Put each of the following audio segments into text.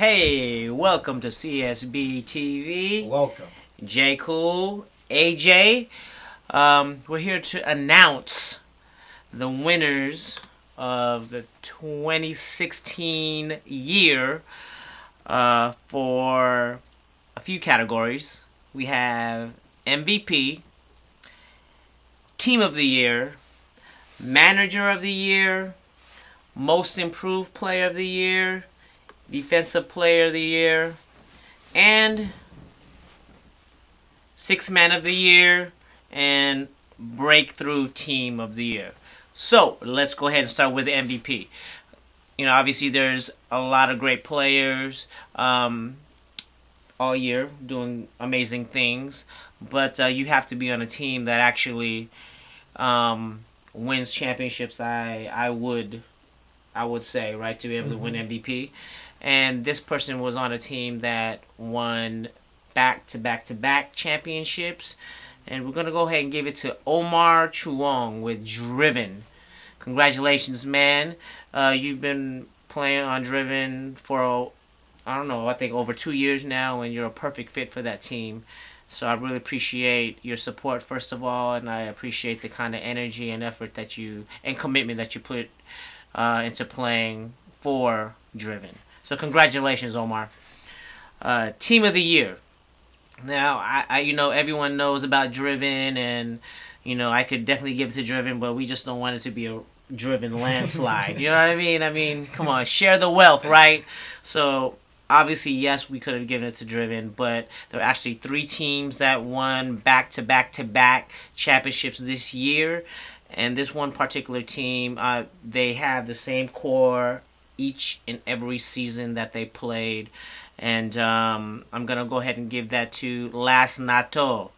Hey, welcome to CSBtv. Welcome. J Cool, AJ. We're here to announce the winners of the 2016 year for a few categories. We have MVP, Team of the Year, Manager of the Year, Most Improved Player of the Year, Defensive Player of the Year, and Sixth Man of the Year, and Breakthrough Team of the Year. So, let's go ahead and start with the MVP. You know, obviously there's a lot of great players all year doing amazing things, but you have to be on a team that actually wins championships. I would say, right, to be able to win MVP. And this person was on a team that won back-to-back-to-back championships. And we're going to go ahead and give it to Omar Treung with Driven. Congratulations, man. You've been playing on Driven for, I don't know, I think over 2 years now, and you're a perfect fit for that team. So I really appreciate your support, first of all, and I appreciate the kind of energy and effort that you, and commitment that you put into playing for Driven. So congratulations, Omar. Team of the Year. Now, I you know, everyone knows about Driven, and you know, I could definitely give it to Driven, but we just don't want it to be a Driven landslide. You know what I mean? I mean, come on, share the wealth, right? So obviously, yes, we could have given it to Driven, but there are actually 3 teams that won back-to-back-to-back championships this year. And this one particular team, they have the same core each and every season that they played. And I'm going to go ahead and give that to Las Nato.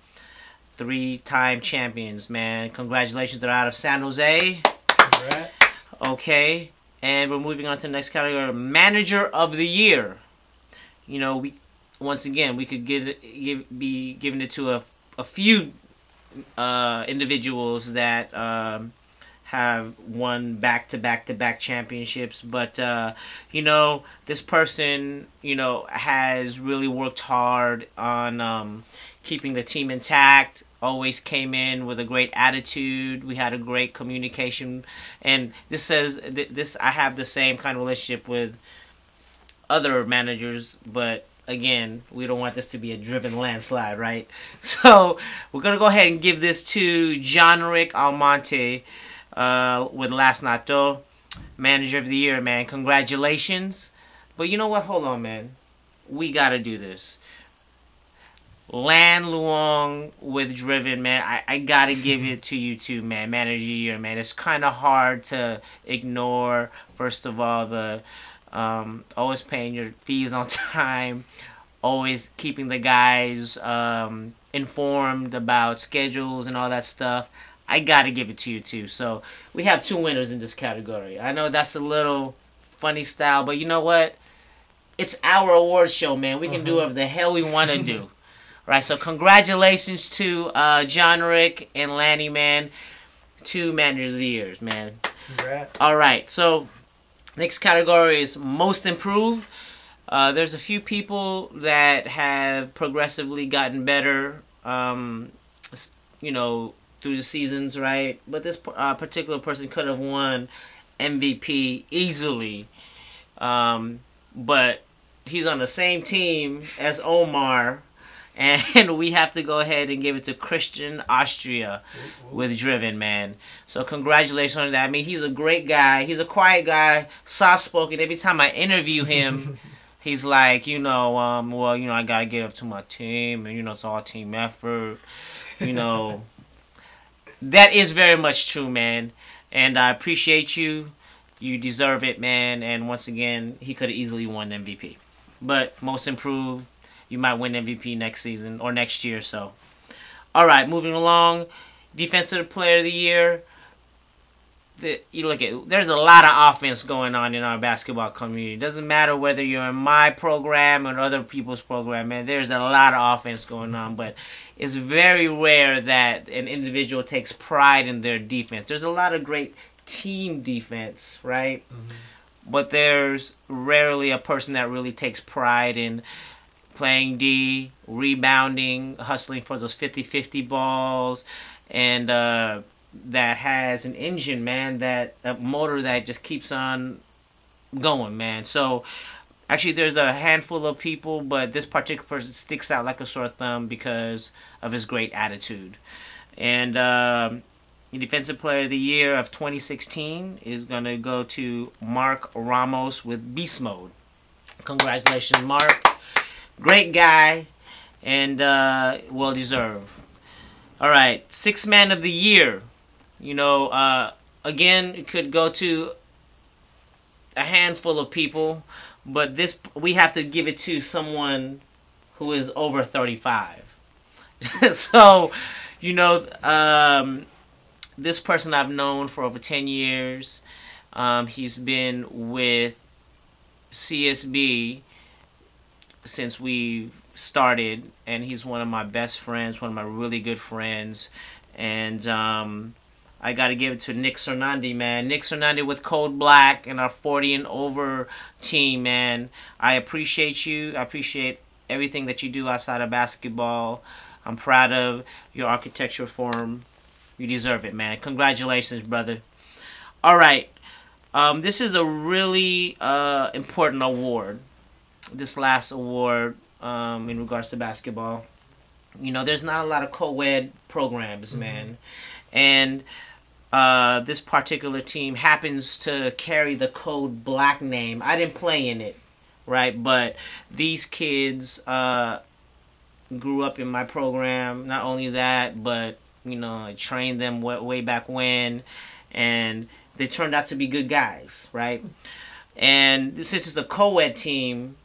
3-time champions, man. Congratulations. They're out of San Jose. Congrats. Okay. And we're moving on to the next category. Manager of the Year. You know, once again, we could be giving it to a few individuals that have won back-to-back-to-back championships, but you know, this person, you know, has really worked hard on keeping the team intact. Always came in with a great attitude. We had a great communication, and this says this. I have the same kind of relationship with other managers, but again, we don't want this to be a Driven landslide, right? So we're gonna go ahead and give this to Johnrick Almonte with Las Nato, Manager of the Year, man. Congratulations. But you know what? Hold on, man. We gotta do this. Leung with Driven, man. I gotta give it to you too, man. Manager of the Year, man. It's kind of hard to ignore. First of all, the always paying your fees on time, always keeping the guys informed about schedules and all that stuff. I gotta give it to you too. So we have 2 winners in this category. I know that's a little funny style, but you know what? It's our award show, man. We can do whatever the hell we want to do. Right, so congratulations to Johnrick and Lanny, man. 2 Managers of the Years, man. Congrats. All right, so next category is Most Improved. There's a few people that have progressively gotten better, you know, through the seasons, right? But this particular person could have won MVP easily, but he's on the same team as Omar, and we have to go ahead and give it to Christian Austria with Driven, man. So congratulations on that. I mean, he's a great guy. He's a quiet guy, soft-spoken. Every time I interview him, he's like, you know, well, you know, I got to give it to my team, and, you know, it's all team effort, you know. That is very much true, man. And I appreciate you. You deserve it, man. And once again, he could have easily won MVP. But Most Improved, you might win MVP next season or next year. So, all right, moving along. Defensive Player of the Year. You look at, there's a lot of offense going on in our basketball community. It doesn't matter whether you're in my program or other people's program, man. There's a lot of offense going on, but it's very rare that an individual takes pride in their defense. There's a lot of great team defense, right? but there's rarely a person that really takes pride in playing D, rebounding, hustling for those 50-50 balls, and that has an engine, man, that a motor that just keeps on going, man. So actually there's a handful of people, but this particular person sticks out like a sore thumb because of his great attitude. And the Defensive Player of the Year of 2016 is going to go to Mark Ramos with Beast Mode. Congratulations, Mark. Great guy, and well deserved. All right, Sixth Man of the Year. You know, again, it could go to a handful of people, but this we have to give it to someone who is over 35. So, you know, this person I've known for over 10 years. He's been with CSB since we started, and he's one of my best friends, one of my really good friends. And I got to give it to Nick Sernande, man. Nick Sernande with Coed Black and our 40 and over team, man. I appreciate you. I appreciate everything that you do outside of basketball. I'm proud of your architecture firm. You deserve it, man. Congratulations, brother. All right. This is a really important award. This last award in regards to basketball. You know, there's not a lot of co-ed programs, man. And this particular team happens to carry the Coed Black name. I didn't play in it, right? But these kids grew up in my program. Not only that, but, you know, I trained them way back when. And they turned out to be good guys, right? And since it's a co-ed team,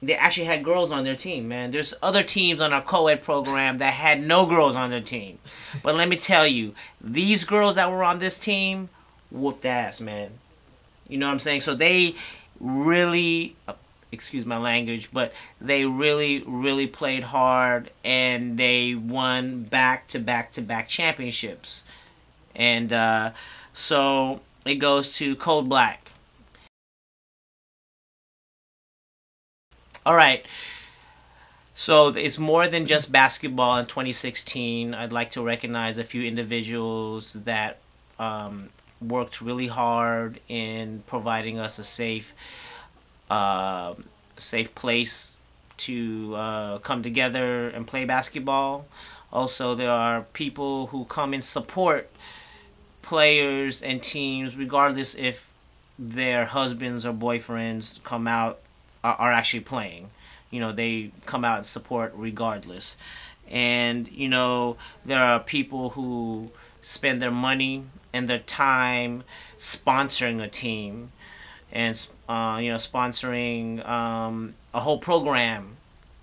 they actually had girls on their team, man. There's other teams on our co-ed program that had no girls on their team. But let me tell you, these girls that were on this team whooped ass, man. You know what I'm saying? So they really, excuse my language, but they really, really played hard, and they won back-to-back-to-back championships. And so it goes to Coed Black. All right, so it's more than just basketball in 2016. I'd like to recognize a few individuals that worked really hard in providing us a safe place to come together and play basketball. Also, there are people who come and support players and teams, regardless if their husbands or boyfriends come out are actually playing. You know, they come out and support regardless. And, you know, there are people who spend their money and their time sponsoring a team and, you know, sponsoring a whole program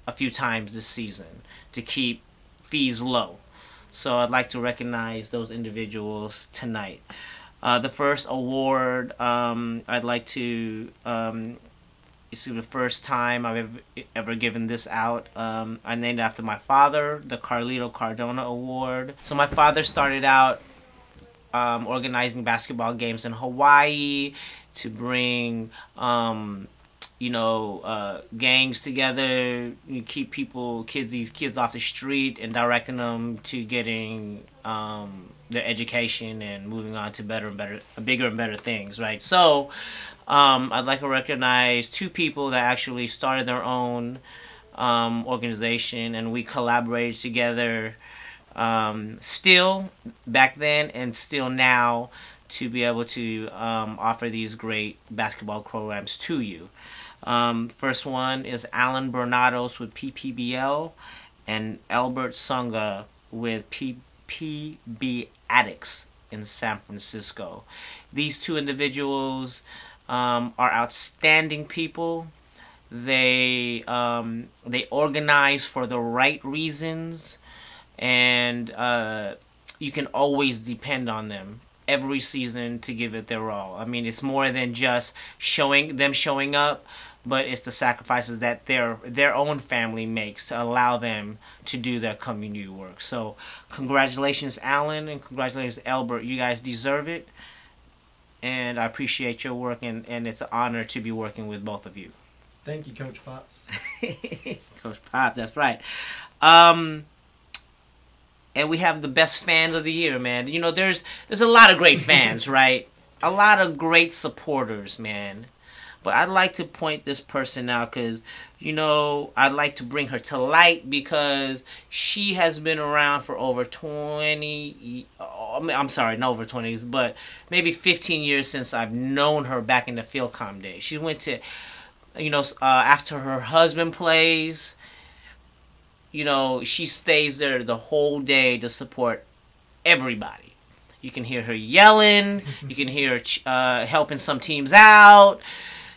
a few times this season to keep fees low. So I'd like to recognize those individuals tonight. The first award, I'd like to this is the first time I've ever given this out. I named it after my father, the Carlito Cardona Award. So my father started out organizing basketball games in Hawaii to bring, you know, gangs together, you keep these kids off the street and directing them to getting their education and moving on to bigger and better things, right? So I'd like to recognize two people that actually started their own organization, and we collaborated together still back then and still now to be able to offer these great basketball programs to you. First one is Alan Bernados with PPBL and Elbert Sunga with PBAddicts in San Francisco. These two individuals are outstanding people. They organize for the right reasons, and you can always depend on them every season to give it their all. I mean, it's more than just showing up, but it's the sacrifices that their own family makes to allow them to do their community work. So congratulations, Alan, and congratulations, Elbert. You guys deserve it. and I appreciate your work, and it's an honor to be working with both of you. Thank you, Coach Pops. Coach Pops, that's right. And we have the best fans of the year, man. You know, there's a lot of great fans, right? A lot of great supporters, man. But I'd like to point this person out because, you know, I'd like to bring her to light because she has been around for over 20... I'm sorry, not over 20, but maybe 15 years since I've known her back in the Philcom days. She went to, you know, after her husband plays, you know, she stays there the whole day to support everybody. You can hear her yelling. You can hear her helping some teams out.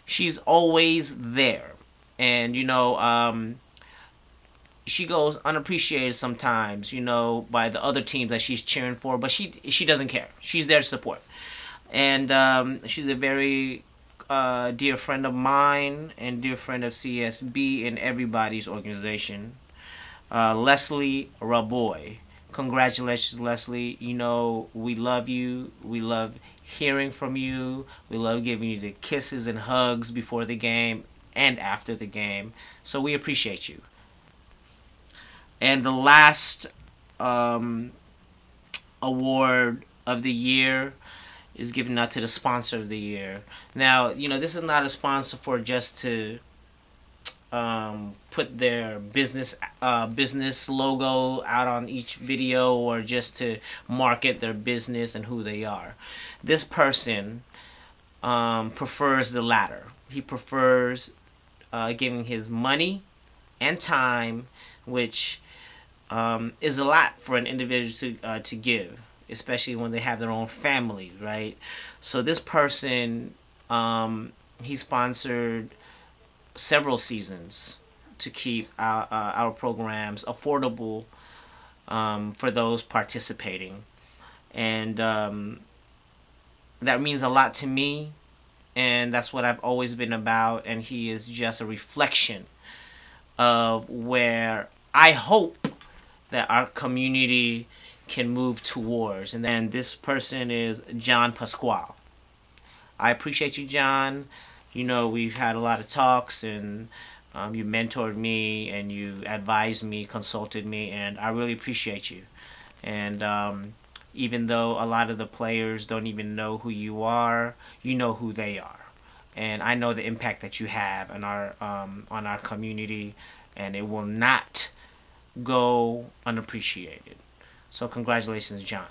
She's always there. And, you know, she goes unappreciated sometimes, you know, by the other teams that she's cheering for. But she doesn't care. She's there to support. And she's a very dear friend of mine and dear friend of CSB and everybody's organization. Leslie Rabuy. Congratulations, Leslie. You know, we love you. We love hearing from you. We love giving you the kisses and hugs before the game and after the game. So we appreciate you. And the last award of the year is given out to the sponsor of the year. Now, you know, this is not a sponsor for just to put their business logo out on each video or just to market their business and who they are. This person prefers the latter. He prefers giving his money and time, which is a lot for an individual to give, especially when they have their own families, right? So this person, he sponsored several seasons to keep our programs affordable for those participating, and that means a lot to me, and that's what I've always been about. And he is just a reflection of where I hope that our community can move towards. And then this person is John Pasquale. I appreciate you, John. You know, we've had a lot of talks, and you mentored me, and you advised me, consulted me, and I really appreciate you. And even though a lot of the players don't even know who you are, you know who they are. And I know the impact that you have on our community, and it will not go unappreciated. So congratulations, John.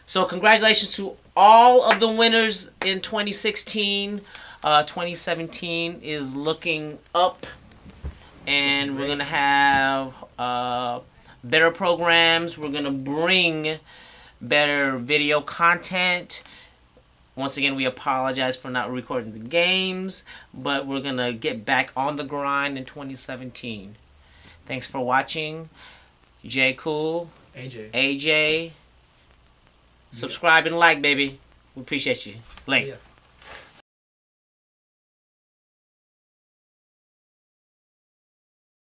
So congratulations to all of the winners in 2016. 2017 is looking up, and we're going to have better programs. We're going to bring better video content. Once again, we apologize for not recording the games, but we're going to get back on the grind in 2017. Thanks for watching. J Cool. AJ. Subscribe and like, baby. We appreciate you. Late.